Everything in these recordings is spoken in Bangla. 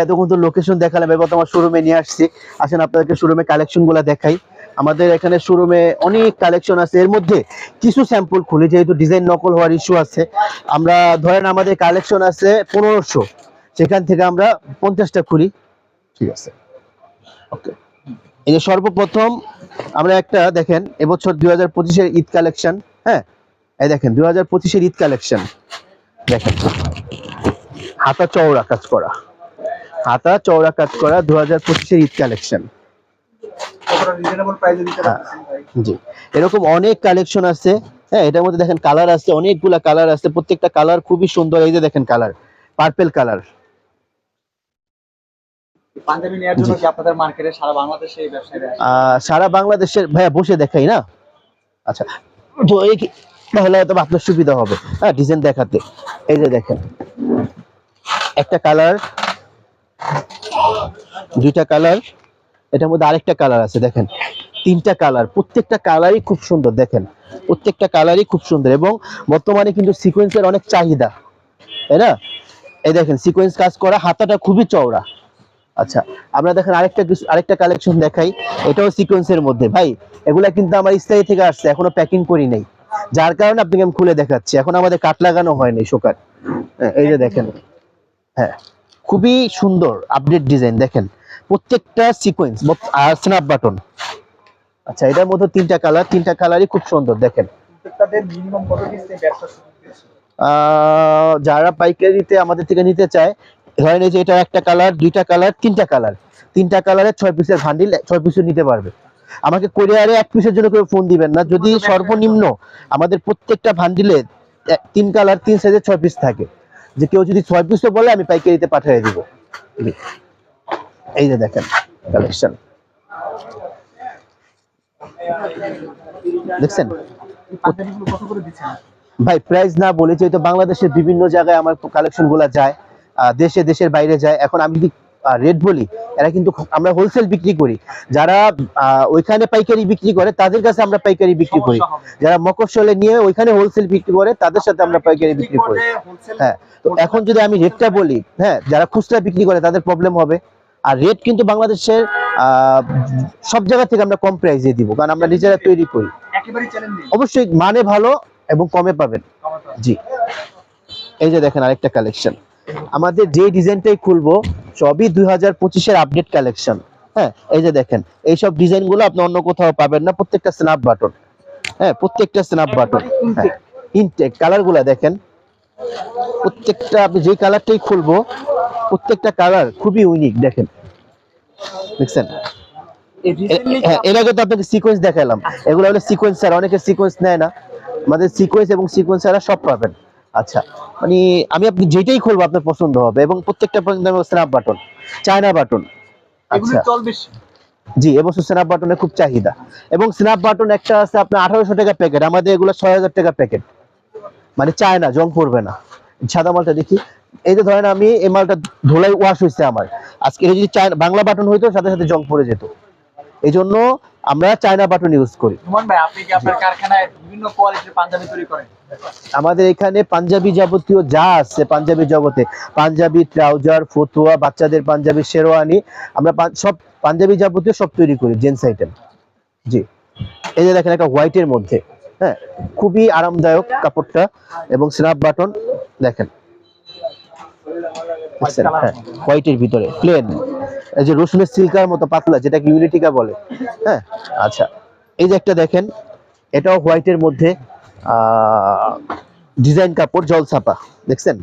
এতক্ষণ তো লোকেশন দেখালাম, এবার তোমার শোরুমে নিয়ে আসছি। আসেন আপনাদেরকে শোরুমে কালেকশন গুলা দেখাই। আমাদের এখানে শোরুমে অনেক কালেকশন আছে, এর মধ্যে কিছু স্যাম্পল খুলি, যেহেতু ডিজাইন নকল হওয়ার ইস্যু আছে। আমরা ধরেন আমাদের কালেকশন আছে 1500, সেখান থেকে আমরা 50টা খুলি। ঠিক আছে, ওকে। এই যে সর্বপ্রথম আমরা একটা দেখেন, এবছর 2025-এর ঈদ কালেকশন। হ্যাঁ, এই দেখেন 2025-এর ঈদ কালেকশন দেখেন, হাতা চওড়া কাজ করা, হাতা চওড়া কাজ করা 2025-এর ঈদ কালেকশন। জি, এরকম অনেক কালেকশন আছে। হ্যাঁ, এটার মধ্যে দেখেন কালার আছে, অনেকগুলা কালার আছে, প্রত্যেকটা কালার খুবই সুন্দর। এই যে দেখেন কালার, পার্পল কালার। পাঞ্জাবি নেয়ার জন্য কি আপনাদের মার্কেটে সারা বাংলাদেশে এই ব্যবসায়ীরা আসে? সারা বাংলাদেশের ভাইয়া বসে দেখাই না। আচ্ছা, তো এই তাহলে হয়তো আপনার সুবিধা হবে হ্যাঁ ডিজাইন দেখাতে। এই যে দেখেন একটা কালার, দুইটা কালার, এটার মধ্যে আরেকটা কালার আছে, দেখেন তিনটা কালার, প্রত্যেকটা কালারই খুব সুন্দর। দেখেন প্রত্যেকটা কালারই খুব সুন্দর, এবং বর্তমানে কিন্তু সিকোয়েন্সের অনেক চাহিদা, তাই না? এই দেখেন সিকোয়েন্স কাজ করা, হাতাটা খুবই চওড়া। আচ্ছা, আমরা দেখেন আরেকটা কালেকশন দেখাই, এটাও সিকোয়েন্সের মধ্যে। ভাই এগুলা কিন্তু আমার স্থায়ী থেকে আসছে, এখনো প্যাকিং করি নাই, যার কারণে আপনাকে আমি খুলে দেখাচ্ছি। এখন আমাদের কাট লাগানো হয়নি শোকার। এই যে দেখেন, হ্যাঁ খুবই সুন্দর আপডেট ডিজাইন। দেখেন প্রত্যেকটা সিকোয়েন্স আর স্ন্যাপ বাটন। আচ্ছা, এটার মধ্যে তিনটা কালার, তিনটা কালারই খুব সুন্দর। দেখেন যারা পাইকারিতে আমাদের থেকে নিতে চায়, ধরেন এই যে এটা একটা কালার, দুইটা কালার, তিনটা কালার, তিনটা কালারের 6 পিসের ভান্ডিল, 6 পিসও নিতে পারবে। আমাকে কোরিয়ারে 1 পিসের জন্য কেউ ফোন দিবেন না, যদি সর্বনিম্ন আমাদের প্রত্যেকটা ভান্ডিলে 3 কালার 3 সাইজের 6 পিস থাকে, যে কেউ যদি 6 পিসও বলে আমি পাইকারিতে পাঠিয়ে দিব। এই যে দেখেন কালেকশন, দেখছেন ভাই? প্রাইস না বলে, যেহেতু বাংলাদেশের বিভিন্ন জায়গায় আমার কালেকশন গুলা যায়, দেশের বাইরে যায়। এখন আমি যদি রেট বলি, এরা কিন্তু আমরা হোলসেল বিক্রি করি। যারা ওইখানে পাইকারি বিক্রি করে তাদের কাছে আমরা পাইকারি বিক্রি করি, যারা মফস্বলে নিয়ে ওইখানে হোলসেল বিক্রি করে তাদের সাথে আমরা পাইকারি বিক্রি করি। হ্যাঁ, তো এখন যদি আমি রেটটা বলি, হ্যাঁ যারা খুচরা বিক্রি করে তাদের প্রবলেম হবে। আর রেট কিন্তু বাংলাদেশের সব জায়গা থেকে আমরা কম প্রাইসে দিব, কারণ আমরা নিজেরা তৈরি করি। অবশ্যই মানে ভালো এবং কমে পাবেন। জি, এই যে দেখেন আরেকটা কালেকশন, আমাদের যে ডিজাইনটাই খুলবো সবই 2025-এর আপডেট কালেকশন। হ্যাঁ, এই যে দেখেন এইসব ডিজাইন গুলো আপনি অন্য কোথাও পাবেন না, প্রত্যেকটা স্ন্যাপ বাটন। হ্যাঁ, প্রত্যেকটা স্ন্যাপ বাটন। হ্যাঁ, ইনটেক কালার গুলা দেখেন, প্রত্যেকটা আপনি যে কালারটাই খুলবো প্রত্যেকটা কালার খুবই ইউনিক। দেখেন, দেখছেন? এর আগে তো আপনাকে সিকোয়েন্স দেখালাম, এগুলো হলো সিকোয়েন্স, স্যার অনেকে সিকোয়েন্স নেয় না, আমাদের সিকোয়েন্স এবং সিকোয়েন্স ছাড়া সব পাবেন। আচ্ছা, মানে আপনি যেটাই খুলবো আপনার পছন্দ হবে, এবং প্রত্যেকটা স্ন্যাপ বাটন, চায়না বাটন। আচ্ছা, জি, এবছর স্ন্যাপ বাটনের খুব চাহিদা, এবং স্ন্যাপ বাটন একটা আছে আপনার 1800 টাকা প্যাকেট, আমাদের এগুলো 6000 টাকা প্যাকেট, মানে চায়না, জং পড়বে না। সাদা মালটা দেখি, এই যে ধরেন আমি এই মালটা ধুলাই ওয়াশ হয়েছে আমার, আজকে যদি বাংলা বাটন হইতো সাথে সাথে জং পড়ে যেত, এই জন্য আমরা চায়না বাটন ইউজ করি। সুমন ভাই, আপনি কি আপনার কারখানায় বিভিন্ন কোয়ালিটির পাঞ্জাবি তৈরি করেন? আমাদের এখানে পাঞ্জাবি যাবতীয় যা আছে পাঞ্জাবি জগতে, পাঞ্জাবি, ট্রাউজার, ফতুয়া, বাচ্চাদের পাঞ্জাবি, শেরওয়ানি, আমরা সব পাঞ্জাবি যাবতীয় সব তৈরি করি, জেন্টস আইটেম। জি, এই যে দেখেন একটা হোয়াইটের মধ্যে, হ্যাঁ খুবই আরামদায়ক কাপড়টা, এবং স্ন্যাপ বাটন দেখেন, হ্যাঁ হোয়াইটের ভিতরে প্লেন, এই যে রসুনের সিল্কার মতো পাতলা, যেটাকে ইউনিটিকা বলে। হ্যাঁ, আচ্ছা, এই যে একটা দেখেন, এটাও হোয়াইটের মধ্যে ডিজাইন কাপড়, জলছাপা, দেখছেন?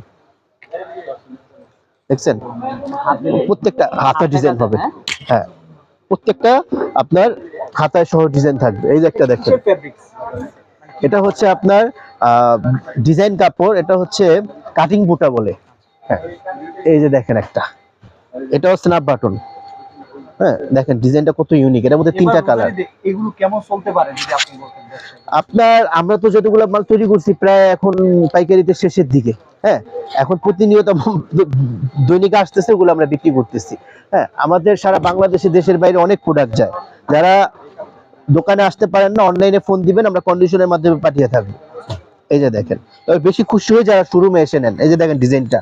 দেখছেন প্রত্যেকটা হাতা ডিজাইন হবে। হ্যাঁ, প্রত্যেকটা আপনার হাতায় সহ ডিজাইন থাকবে। এই যে একটা দেখেন, এটা হচ্ছে আপনার ডিজাইন কাপড়, এটা হচ্ছে কাটিং বুটা বলে। হ্যাঁ, এই যে দেখেন একটা, এটাও স্ন্যাপ বাটন। হ্যাঁ, দেখেন ডিজাইনটা কত ইউনিক, এর মধ্যে তিনটা কালার। এগুলো কেমন চলতে পারে যদি আপনি বলতেন? আপনার আমরা তো যতগুলো মাল তৈরি করছি প্রায় এখন পাইকারিতে শেষের দিকে। হ্যাঁ, এখন প্রতিনিয়ত দৈনিক আসতেছে, ওগুলো আমরা বিক্রি করতেছি। হ্যাঁ, আমাদের সারা বাংলাদেশে, দেশের বাইরে অনেক প্রোডাক্ট যায়। যারা দোকানে আসতে পারেন না, অনলাইনে ফোন দিবেন, আমরা কন্ডিশনের মাধ্যমে পাঠিয়ে থাকবো। এই যে দেখেন, তবে বেশি খুশি হয়ে যারা শোরুমে এসে নেন। এই যে দেখেন ডিজাইনটা,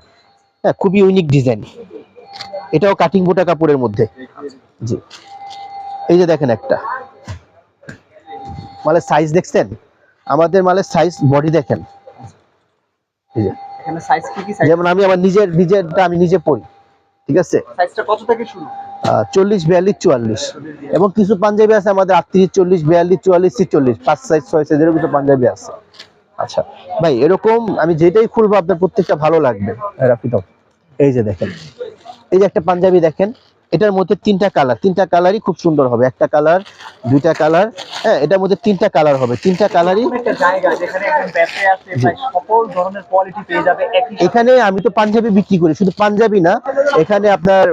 হ্যাঁ খুবই ইউনিক ডিজাইন। এটাও কাটিং বুটা কাপড়ের মধ্যে। জি, এই যে দেখেন একটা মালের সাইজ দেখছেন, আমাদের মালের সাইজ বডি দেখেন। এই যে এখানে সাইজ কি সাইজ? যেমন আমি আমার নিজেরটা আমি নিজে পরি, ঠিক আছে। সাইজটা কত থেকে শুরু? 40, 42, 44 এবং কিছু পাঞ্জাবি আছে আমাদের 38, 40, 42, 44, 46 5 সাইজ 6 সাইজেরও কিছু পাঞ্জাবি আছে। আচ্ছা ভাই, এরকম আমি যেটাই খুলবো আপনার প্রত্যেকটা ভালো লাগবে। রাফি দাও, এই যে দেখেন, এই যে একটা পাঞ্জাবি দেখেন, এটার মধ্যে তিনটা কালার, তিনটা কালারই খুব সুন্দর হবে। একটা কালার, দুইটা কালার, হ্যাঁ, এটার মধ্যে তিনটা কালার হবে, তিনটা কালারই। একটা জায়গা যেখানে একজন ব্যবসায়ী আছে ভাই সকল ধরনের কোয়ালিটি পেয়ে যাবে একই। এখানে আমি তো পাঞ্জাবি বিক্রি করি, শুধু পাঞ্জাবি না, এখানে আপনার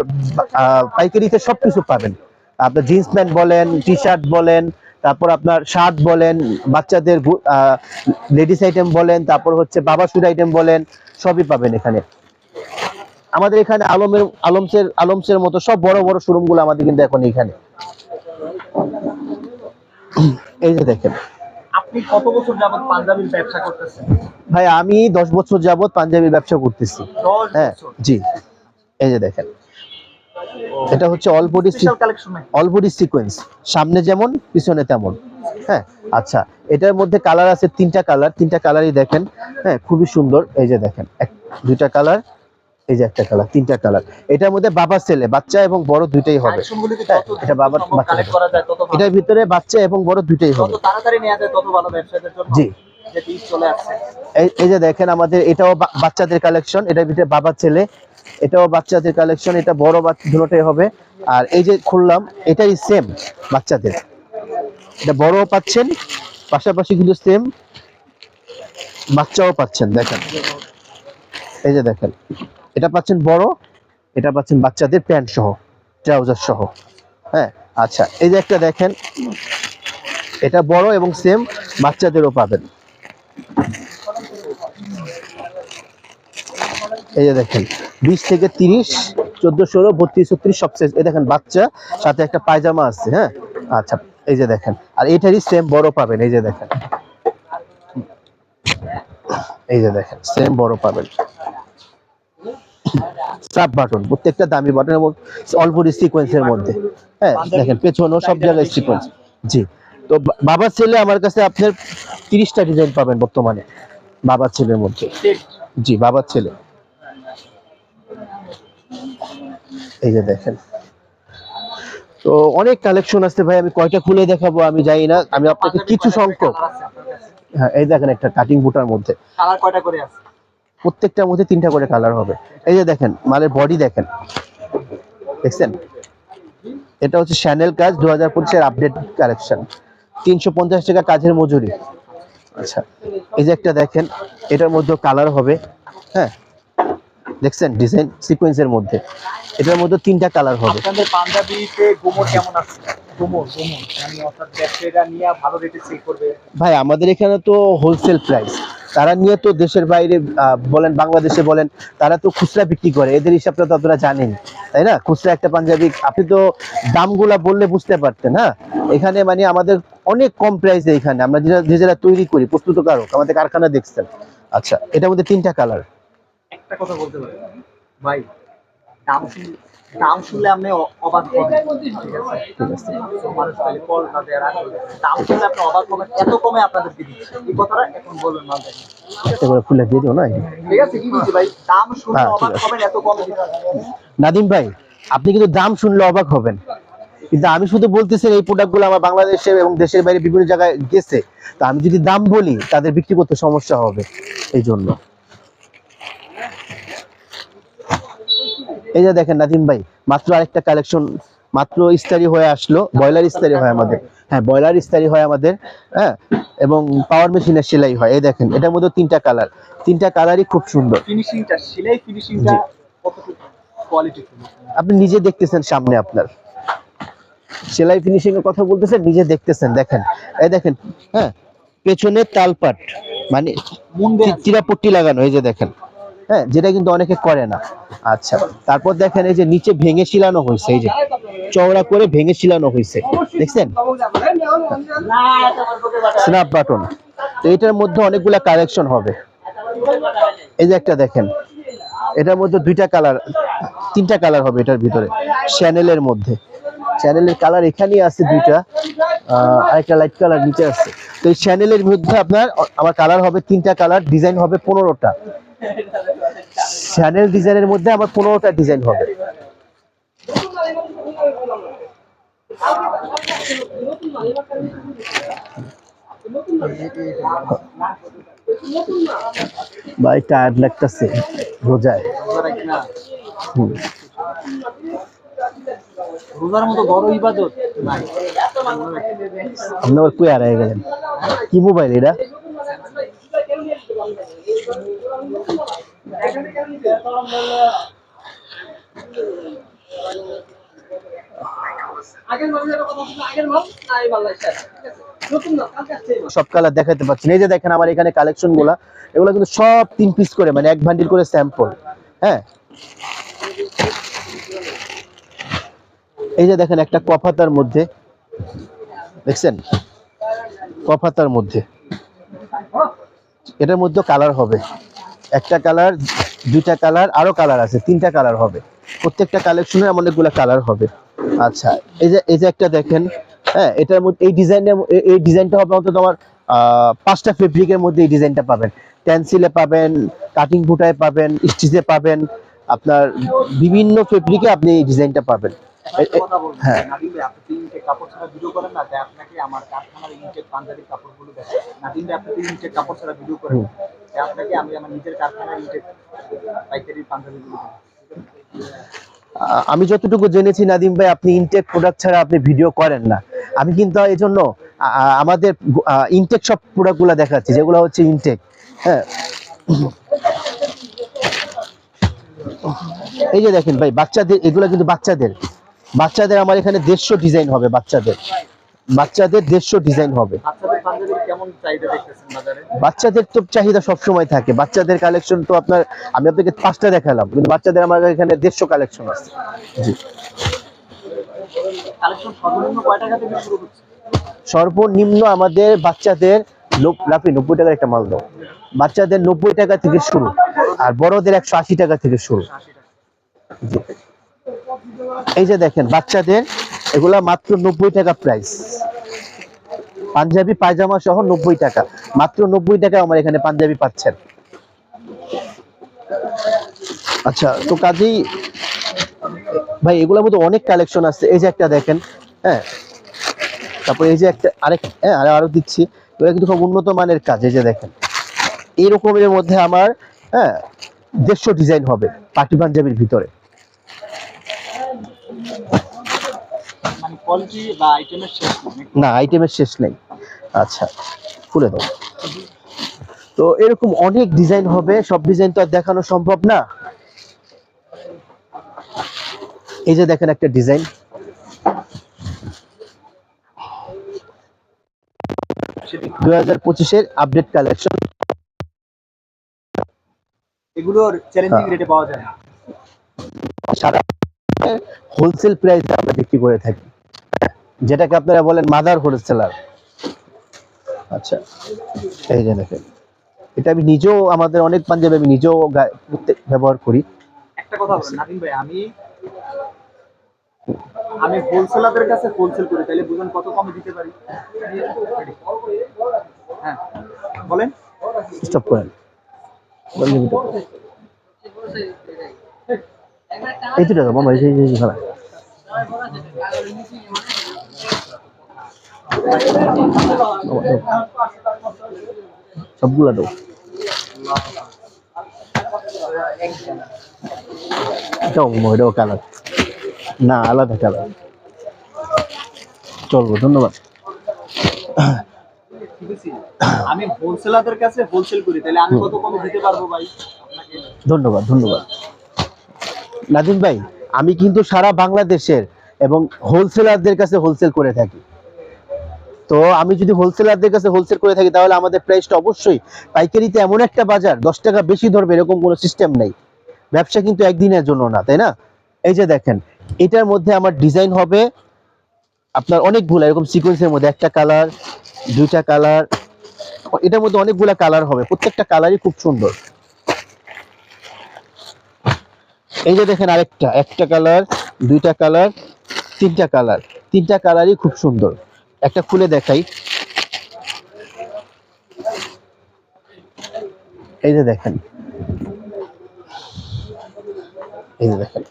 পাইকারিতে সবকিছু পাবেন। আপনার জিন্স প্যান্ট বলেন, টি শার্ট বলেন, তারপর আপনার শার্ট বলেন, বাচ্চাদের লেডিস আইটেম বলেন, তারপর হচ্ছে বাবা শুট আইটেম বলেন, সবই পাবেন এখানে। আমাদের এখানে আলমসের মতো সব বড় বড় শোরুম গুলো আমাদের কিন্তু এখন এখানে। এই যে দেখেন। আপনি কত বছর যাবত পাঞ্জাবির ব্যবসা করতেছেন? ভাই আমি 10 বছর যাবত পাঞ্জাবির ব্যবসা করতেছি। 10 হ্যাঁ বছর? জি, এই যে দেখেন, এটা হচ্ছে all body special collection. All body sequence, সামনে যেমন পিছনে তেমন। হ্যাঁ আচ্ছা, এটার মধ্যে কালার আছে তিনটা কালার, তিনটা কালারই দেখেন, হ্যাঁ খুবই সুন্দর। এই যে দেখেন, দুইটা কালার, এই যে একটা কালার, তিনটা কালার। এটার মধ্যে বাবা ছেলে, বাচ্চা এবং বড় দুইটাই হবে। এটা বাবার বাচ্চা, এটার ভিতরে বাচ্চা এবং বড় দুইটাই হবে। যত তাড়াতাড়ি নেওয়া যায় তত ভালো ব্যবসায়ীদের জন্য। জি, যেটি চলে আসছে। এই যে দেখেন, আমাদের এটাও বাচ্চাদের কালেকশন, এটার ভিতরে বাবা ছেলে, এটাও বাচ্চাদের কালেকশন, এটা বড় বাচ্চা দুটোই হবে। আর এই যে খুললাম, এটাই সেম বাচ্চাদের, এটা বড়ও পাচ্ছেন, পাশাপাশি কিন্তু সেম বাচ্চাও পাচ্ছেন। দেখেন, এই যে দেখেন, এটা পাচ্ছেন বড়, এটা পাচ্ছেন বাচ্চাদের প্যান্ট সহ, ট্রাউজার সহ। হ্যাঁ আচ্ছা, এই যে একটা দেখেন, এটা বড় এবং সেম বাচ্চাদেরও পাবেন। এই যে দেখেন, 20 থেকে 30, 14, 16, 32, 36 সব সাইজ। এই দেখেন বাচ্চা, সাথে একটা পায়জামা আছে। হ্যাঁ আচ্ছা, এই যে দেখেন, আর এটারই সেম বড় পাবেন। এই যে দেখেন, এই যে দেখেন, সেম বড় পাবেন। সাব বাটন, প্রত্যেকটা দামি বাটনের মধ্যে অল্প সিকোয়েন্সের মধ্যে। হ্যাঁ দেখেন, পেছনেও সব জায়গায় সিকোয়েন্স। জি, তো বাবার ছেলে আমার কাছে আপনার 30টা ডিজাইন পাবেন বর্তমানে বাবার ছেলের মধ্যে। জি, বাবার ছেলে, এই যে দেখেন। তো অনেক কালেকশন আছে ভাই, আমি কয়টা খুলে দেখাবো আমি জানি না, আমি আপনাকে কিছু সংখ্যক। হ্যাঁ, এই দেখেন একটা কাটিং বুটার মধ্যে কালার কয়টা করে আছে? প্রত্যেকটার মধ্যে 3টা করে কালার হবে। এই যে দেখেন, মালের বডি দেখেন, দেখছেন, এটা হচ্ছে শ্যানেল কাজ, 2025-এর আপডেট কালেকশন, 350 টাকা কাজের মজুরি। আচ্ছা, এই যে একটা দেখেন, এটার মধ্যে কালার হবে। হ্যাঁ দেখছেন, ডিজাইন সিকোয়েন্সের মধ্যে, এটার মধ্যে 3টা কালার হবে। আপনাদের পাঞ্জাবিতে গোমর কেমন আছে? গোমর মানে অর্থাৎ ব্যবসায়ীরা নিয়ে ভালো রেটে সেল করবে? ভাই আমাদের এখানে তো হোলসেল প্রাইস, তারা নিয়ে তো দেশের বাইরে বলেন বাংলাদেশে বলেন, তারা তো খুচরা বিক্রি করে, এদের হিসাবটা তো আপনারা জানেন, তাই না? খুচরা একটা পাঞ্জাবি আপনি তো দামগুলা বললে বুঝতে পারতেন। হ্যাঁ, এখানে মানে আমাদের অনেক কম প্রাইসে, এখানে আমরা যেটা তৈরি করি, প্রস্তুতকারক, আমাদের কারখানা দেখছেন। আচ্ছা, এটার মধ্যে 3টা কালার। একটা কথা বলতে পারি ভাই, দাম শুনলে আপনি অবাক হবেন। ঠিক আছে, মানুষ খালি কল না দেয়, দাম শুনলে আপনি অবাক হবেন, এত কমে আপনাদেরকে দিচ্ছে। এই কথাটা এখন বলবেন না। একটা করে খুলে দিয়ে দিও না। ঠিক আছে, কি বলছি ভাই, দাম শুনলে হ্যাঁ, ঠিক অবাক আছে। হবেন, এত কমে দিচ্ছে। নাদিম ভাই, আপনি কিন্তু দাম শুনলে অবাক হবেন, কিন্তু আমি শুধু বলতেছি এই প্রোডাক্টগুলো আমার বাংলাদেশে এবং দেশের বাইরে বিভিন্ন জায়গায় গেছে, তো আমি যদি দাম বলি তাদের বিক্রি করতে সমস্যা হবে, এই জন্য। এই যে দেখেন নাদিম ভাই, মাত্র আরেকটা কালেকশন, মাত্র ইস্তারি হয়ে আসলো, বয়লার ইস্তারি হয় আমাদের। হ্যাঁ, বয়লার ইস্তারি হয় আমাদের। হ্যাঁ, এবং পাওয়ার মেশিনের সেলাই হয়। এই দেখেন, এটার মধ্যে 3টা কালার, 3টা কালারই খুব সুন্দর। ফিনিশিংটা, সেলাই ফিনিশিংটা কতটুকু কোয়ালিটি? আপনি আপনি নিজে দেখতেছেন সামনে, আপনার সেলাই ফিনিশিং এর কথা বলতেছেন, নিজে দেখতেছেন। দেখেন, এই দেখেন, হ্যাঁ, পেছনে তালপাট মানে চিরাপট্টি লাগানো, এই যে দেখেন। হ্যাঁ, যেটা কিন্তু অনেকে করে না। আচ্ছা, তারপর দেখেন, এই যে নিচে ভেঙে ছিলানো হয়েছে, এই যে চওড়া করে ভেঙে ছিলানো হয়েছে, দেখছেন, স্ন্যাপ বাটন। তো এটার মধ্যে অনেকগুলা কালেকশন হবে। এই যে একটা দেখেন, এটার মধ্যে 2টা কালার, তিনটা কালার হবে এটার ভিতরে, শ্যানেলের মধ্যে। চ্যানেলের কালার এখানেই আছে দুইটা, আরেকটা লাইট কালার নিচে আছে। তো এই চ্যানেলের মধ্যে আপনার আমার কালার হবে তিনটা কালার, ডিজাইন হবে 15টা। চ্যানেল ডিজাইনের মধ্যে আমার 15টা ডিজাইন হবে। ভাই টায়ার্ড লাগতেছে রোজায়। রোজার মতো বড় ইবাদত নাই। আপনি আবার কই হারায় গেলেন? কি মোবাইল এটা? সব কালার দেখাতে পাচ্ছি না। এই যে দেখেন আমার এখানে কালেকশন গুলা, এগুলো কিন্তু সব 3 পিস করে, মানে 1 বান্ডিল করে স্যাম্পল। হ্যাঁ, এই যে দেখেন একটা কফাতার মধ্যে, দেখছেন কফাতার মধ্যে, এটার মধ্যে কালার হবে, একটা কালার, দুইটা কালার, আরো কালার আছে, 3টা কালার হবে। প্রত্যেকটা কালেকশনে অনেকগুলো কালার হবে। আচ্ছা, এই যে একটা দেখেন, হ্যাঁ, এটার মধ্যে এই ডিজাইনটা হবে অন্তত আমার 5টা ফেব্রিকের মধ্যে এই ডিজাইনটা পাবেন। টেন্সিলে পাবেন, কাটিং বুটায় পাবেন, স্টিচে পাবেন, আপনার বিভিন্ন ফেব্রিকে আপনি এই ডিজাইনটা পাবেন। একটা কথা বলবো, হ্যাঁ, নাদিম ভাই, আপনি তিনটে কাপড় ছাড়া ভিডিও করেন না, তাই আপনাকে আমার কারখানার ইনটেক পাঞ্জাবির কাপড়গুলো দেখেন। নাদিম ভাই, আপনি তিনটে কাপড় ছাড়া ভিডিও করেন, তাই আপনাকে আমি আমার নিজের কারখানার ইনটেক পাইকারি পাঞ্জাবিগুলো দেখেন। আমি যতটুকু জেনেছি নাদিম ভাই, আপনি ইনটেক প্রোডাক্ট ছাড়া আপনি ভিডিও করেন না। আমি কিন্তু এই জন্য আমাদের ইনটেক সব প্রোডাক্টগুলো দেখাচ্ছি, যেগুলো হচ্ছে ইনটেক। হ্যাঁ, এই যে দেখেন ভাই, বাচ্চাদের এগুলো কিন্তু বাচ্চাদের আমার এখানে 150 ডিজাইন হবে। বাচ্চাদের 150 ডিজাইন হবে। বাচ্চাদের পাঞ্জাবির কেমন চাহিদা দেখতেছেন বাজারে? বাচ্চাদের তো চাহিদা সবসময় থাকে। বাচ্চাদের কালেকশন তো আপনার, আমি আপনাকে 5টা দেখালাম, কিন্তু বাচ্চাদের আমার এখানে 150 কালেকশন আছে। জি, কালেকশন সর্বনিম্ন কয় টাকা থেকে শুরু হচ্ছে? সর্বনিম্ন আমাদের বাচ্চাদের 90 টাকার একটা মাল দাও, বাচ্চাদের 90 টাকা থেকে শুরু, আর বড়দের 180 টাকা থেকে শুরু। 80 টাকা। জি, এই যে দেখেন বাচ্চাদের এগুলা মাত্র 90 টাকা প্রাইস। পাঞ্জাবি পায়জামা সহ 90 টাকা, মাত্র 90 টাকা আমার এখানে পাঞ্জাবি পাচ্ছেন। আচ্ছা, তো কাজেই ভাই এগুলোর মধ্যে অনেক কালেকশন আছে। এই যে একটা দেখেন, হ্যাঁ, তারপর এই যে একটা হ্যাঁ, আরো দিচ্ছি, এগুলো কিন্তু খুব উন্নত মানের কাজ। এই যে দেখেন, এইরকমের মধ্যে আমার, হ্যাঁ, 150 ডিজাইন হবে পার্টি পাঞ্জাবির ভিতরে। মানে কোয়ালিটি বা আইটেমের শেষ নেই। না, আইটেমের শেষ নেই। আচ্ছা, খুলে দাও। তো এরকম অনেক ডিজাইন হবে, সব ডিজাইন তো আর দেখানো সম্ভব না। এই যে দেখেন একটা ডিজাইন, 2025-এর আপডেট কালেকশন। এগুলোর চ্যালেঞ্জিং রেটে পাওয়া যায় না। সারা হোলসেল প্রাইসে আমরা বিক্রি করে থাকি, যেটাকে আপনারা বলেন মাদার হোলসেলার। আচ্ছা, এই যে দেখেন, এটা আমি নিজেও, আমাদের অনেক পাঞ্জাবি আমি নিজেও ব্যবহার করি। একটা কথা বলেন নাদিম ভাই, আমি হোলসেলারদের কাছে হোলসেল করি, তাহলে বুঝুন কত কমে দিতে পারি। হ্যাঁ, বলেন। স্টপ করেন, এই দুটো দাও মামা, এই যে ভাড়া সবগুলা দাও। এটাও মামা, এটাও কালার না, আলাদা কালার, চলবো। ধন্যবাদ। আমি হোলসেলারদের কাছে হোলসেল করি, তাহলে আমি কত কমে দিতে পারবো ভাই আপনাকে? ধন্যবাদ। নাদিম ভাই, আমি কিন্তু সারা বাংলাদেশের এবং হোলসেলারদের কাছে হোলসেল করে থাকি। তো আমি যদি হোলসেলারদের কাছে হোলসেল করে থাকি, তাহলে আমাদের প্রাইসটা অবশ্যই, পাইকারিতে এমন একটা বাজার 10 টাকা বেশি ধরবে এরকম কোনো সিস্টেম নেই। ব্যবসা কিন্তু একদিনের জন্য না, তাই না? এই যে দেখেন, এটার মধ্যে আমার ডিজাইন হবে আপনার অনেকগুলো, এরকম সিকোয়েন্সের মধ্যে একটা কালার, দুইটা কালার, এটার মধ্যে অনেকগুলা কালার হবে, প্রত্যেকটা কালারই খুব সুন্দর। এই যে দেখেন আরেকটা, একটা কালার, দুইটা কালার, তিনটা কালার, তিনটা কালারই খুব সুন্দর। একটা খুলে দেখাই, এই যে দেখেন, এই যে দেখেন,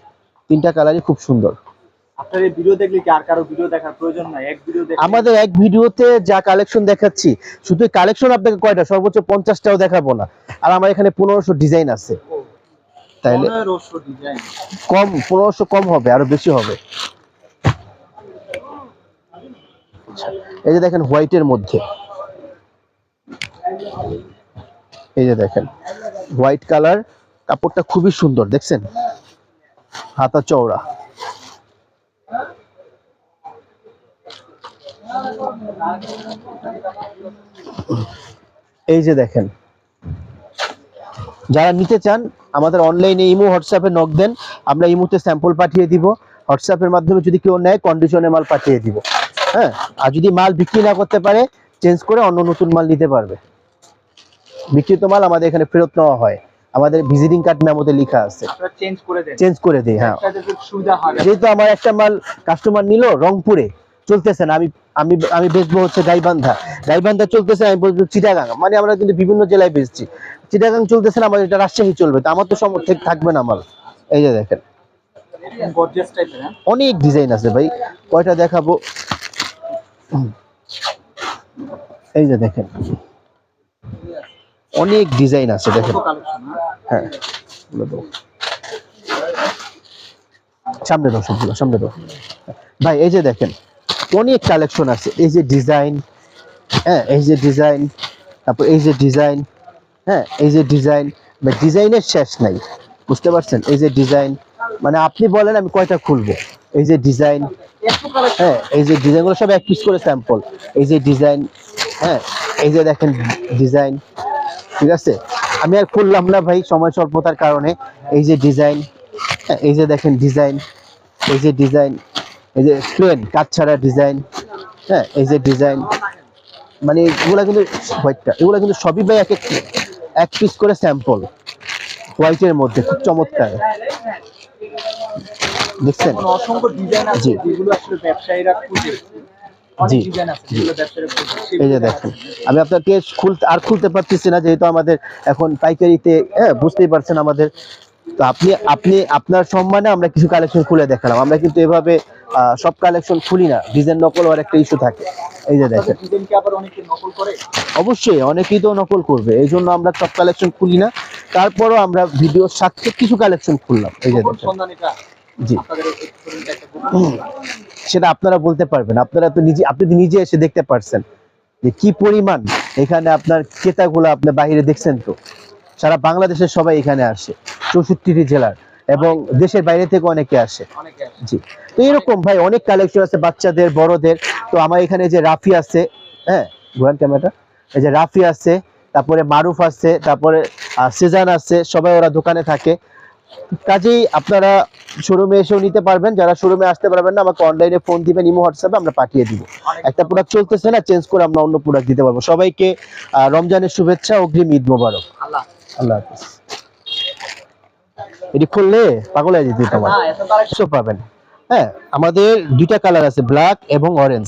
তিনটা কালারই খুব সুন্দর। আপনার এই ভিডিও দেখলে কি আর কারো ভিডিও দেখার প্রয়োজন নাই? এক ভিডিও দেখলে আমাদের এক ভিডিওতে যা কালেকশন দেখাচ্ছি, শুধু কালেকশন আপনাকে কয়টা, সর্বোচ্চ 50টাও দেখাবো না। আর আমার এখানে 1500 ডিজাইন আছে, তাইলে 1500 ডিজাইন। কম, 1500 কম হবে, আরো বেশি হবে। এই যে দেখেন হোয়াইটের মধ্যে, এই যে দেখেন হোয়াইট কালার, কাপড়টা খুবই সুন্দর, দেখছেন, হাতা চওড়া। এই যে দেখেন, যারা নিতে চান আমাদের অনলাইনে ইমো হোয়াটসঅ্যাপে নক দেন, আমরা ইমোতে স্যাম্পল পাঠিয়ে দিব। হোয়াটসঅ্যাপের মাধ্যমে যদি কেউ নেয় কন্ডিশনে মাল পাঠিয়ে দিব। হ্যাঁ, আর যদি মাল বিক্রি না করতে পারে চেঞ্জ করে অন্য নতুন মাল নিতে পারবে। বিক্রিত মাল আমাদের এখানে ফেরত নেওয়া হয়, আমাদের ভিজিটিং কার্ড মেমোতে লেখা আছে, আপনারা চেঞ্জ করে দেন। চেঞ্জ করে দিই। হ্যাঁ, সেটাতে খুব সুবিধা হয়। যেহেতু আমার একটা মাল কাস্টমার নিল রংপুরে, চলতেছে না, আমি আমি আমি বেচবো হচ্ছে গাইবান্ধা, গাইবান্ধা চলতেছে, আমি বলবো চিটাগাং, মানে আমরা কিন্তু বিভিন্ন জেলায় বেচছি। চিটাগাং চলতেছে না, আমাদের এটা রাজশাহী চলবে, তো আমার তো সমর্থক থাকবে না মাল। এই যে দেখেন গর্জিয়াস টাইপের। হ্যাঁ, অনেক ডিজাইন আছে ভাই, কয়টা দেখাবো। এই যে দেখেন অনেক ডিজাইন আছে, দেখেন। কালেকশন। হ্যাঁ, এগুলো দাও। সামনে দাও, সবগুলো সামনে দাও ভাই। এই যে দেখেন অনেক কালেকশন আছে, এই যে ডিজাইন, হ্যাঁ, এই যে ডিজাইন, তারপর এই যে ডিজাইন, হ্যাঁ, এই যে ডিজাইন, ডিজাইনের শেষ নাই, বুঝতে পারছেন। এই যে ডিজাইন, মানে আপনি বলেন আমি কয়টা খুলবো। এই যে ডিজাইন, হ্যাঁ, এই যে ডিজাইনগুলো সব এক পিস করে স্যাম্পল। এই যে ডিজাইন, হ্যাঁ, এই যে দেখেন ডিজাইন, ঠিক আছে। আমি আর খুললাম না ভাই সময় স্বল্পতার কারণে। এই যে ডিজাইন, হ্যাঁ, এই যে দেখেন ডিজাইন, এই যে ডিজাইন, এই যে প্লেন কাজ ছাড়া ডিজাইন, হ্যাঁ, এই যে ডিজাইন, মানে এগুলা কিন্তু হোয়াইটটা, এগুলা কিন্তু সবই ভাই এক পিস করে স্যাম্পল, হোয়াইটের মধ্যে খুব চমৎকার, দেখছেন। অসংখ্য ডিজাইন আছে জি। যেগুলো আসলে ব্যবসায়ীরা খুঁজে। অনেক জি। ডিজাইন আছে যেগুলো ব্যবসায়ীরা খুঁজে। এই যে দেখেন, আমি আপনাকে খুলতে পারতেছি না, যেহেতু আমাদের এখন পাইকারিতে, হ্যাঁ, বুঝতেই পারছেন আমাদের। তো আপনি আপনি আপনার সম্মানে আমরা কিছু কালেকশন খুলে দেখালাম। আমরা কিন্তু এভাবে সব কালেকশন খুলি না, ডিজাইন নকল হওয়ার একটা ইস্যু থাকে। এই যে দেখেন, ডিজাইন কি আবার অনেকে নকল করে? অবশ্যই অনেকেই তো নকল করবে, এই জন্য আমরা সব কালেকশন খুলি না। তারপরও আমরা ভিডিওর সাথে কিছু কালেকশন খুললাম। এই যে দেখেন, সন্ধানীটা জি, আপনাদের রেস্টুরেন্টে একটা গোপন সেটা আপনারা বলতে পারবেন, আপনারা তো নিজে, আপনি তো নিজে এসে দেখতে পারছেন যে কি পরিমাণ এখানে আপনার ক্রেতাগুলো আপনি বাইরে দেখছেন। তো সারা বাংলাদেশের সবাই এখানে আসে, 64টি জেলার, এবং দেশের বাইরে থেকে অনেকে আসে। অনেকে আছে। জি, তো এরকম ভাই অনেক কালেকশন আছে, বাচ্চাদের, বড়দের। তো আমার এখানে যে রাফি আছে, হ্যাঁ, ঘোরান ক্যামেরাটা, এই যে রাফি আছে, তারপরে মারুফ আছে, তারপরে সিজান আছে, সবাই ওরা দোকানে থাকে। কাজেই আপনারা শোরুমে এসেও নিতে পারবেন, যারা শোরুমে আসতে পারবেন না আমাকে অনলাইনে ফোন দিবেন, ইমো হোয়াটসঅ্যাপে আমরা পাঠিয়ে দিব। একটা প্রোডাক্ট চলতেছে না, চেঞ্জ করে আমরা অন্য প্রোডাক্ট দিতে পারবো। সবাইকে রমজানের শুভেচ্ছা, অগ্রিম ঈদ মোবারক। আল্লাহ। আল্লাহ হাফেজ। এটি খুললে পাগল হয়ে যেতে তোমার, না, এত কালেকশন সব পাবেন। হ্যাঁ, আমাদের দুইটা কালার আছে, ব্ল্যাক এবং অরেঞ্জ।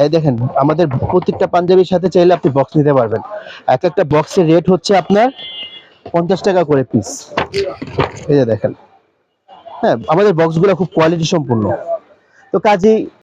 এই দেখেন আমাদের প্রত্যেকটা পাঞ্জাবির সাথে চাইলে আপনি বক্স নিতে পারবেন। এক একটা বক্সের রেট হচ্ছে আপনার 50 টাকা করে পিস। এই যে দেখেন, হ্যাঁ, আমাদের বক্সগুলো খুব কোয়ালিটি সম্পূর্ণ। তো কাজেই